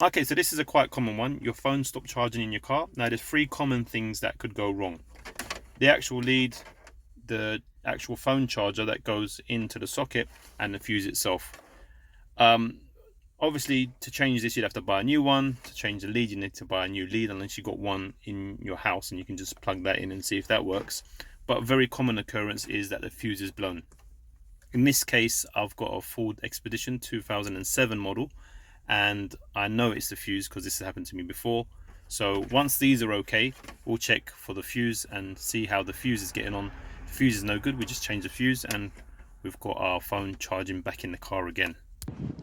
Okay, so this is a quite common one. Your phone stopped charging in your car. Now there's three common things that could go wrong. The actual lead, the actual phone charger that goes into the socket, and the fuse itself. Obviously, to change this, you'd have to buy a new one. To change the lead, you need to buy a new lead, unless you've got one in your house and you can just plug that in and see if that works. But a very common occurrence is that the fuse is blown. In this case, I've got a Ford Expedition 2007 model, and I know it's the fuse because this has happened to me before. So once these are okay, we'll check for the fuse and see how the fuse is getting on. If the fuse is no good, we just change the fuse and we've got our phone charging back in the car again.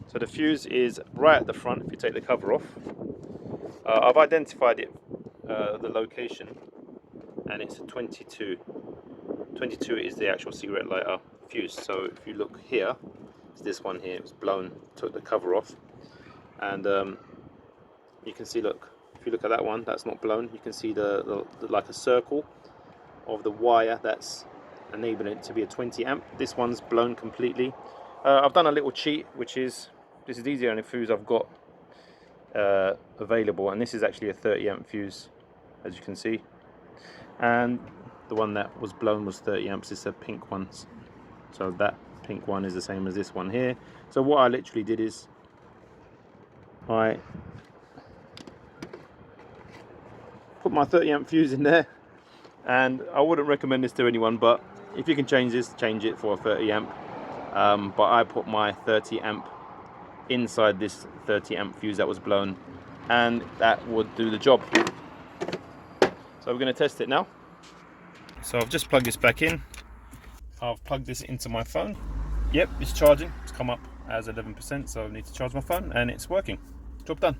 So the fuse is right at the front if you take the cover off. I've identified it, the location, and it's a 22. 22 is the actual cigarette lighter fuse. So if you look here, it's this one here, it was blown, took the cover off, and you can see, look, if you look at that one, that's not blown. You can see the like a circle of the wire that's enabling it to be a 20 amp. This one's blown completely. I've done a little cheat, which is, this is the only fuse I've got available, and this is actually a 30 amp fuse, as you can see, and the one that was blown was 30 amps. It's a pink one, so that pink one is the same as this one here. So what I literally did is I put my 30 amp fuse in there, and I wouldn't recommend this to anyone, but if you can change this, change it for a 30 amp. But I put my 30 amp inside this 30 amp fuse that was blown, and that would do the job. So we're going to test it now. So I've just plugged this back in. I've plugged this into my phone. Yep, it's charging. It's come up as 11%, so I need to charge my phone, and it's working. Job done.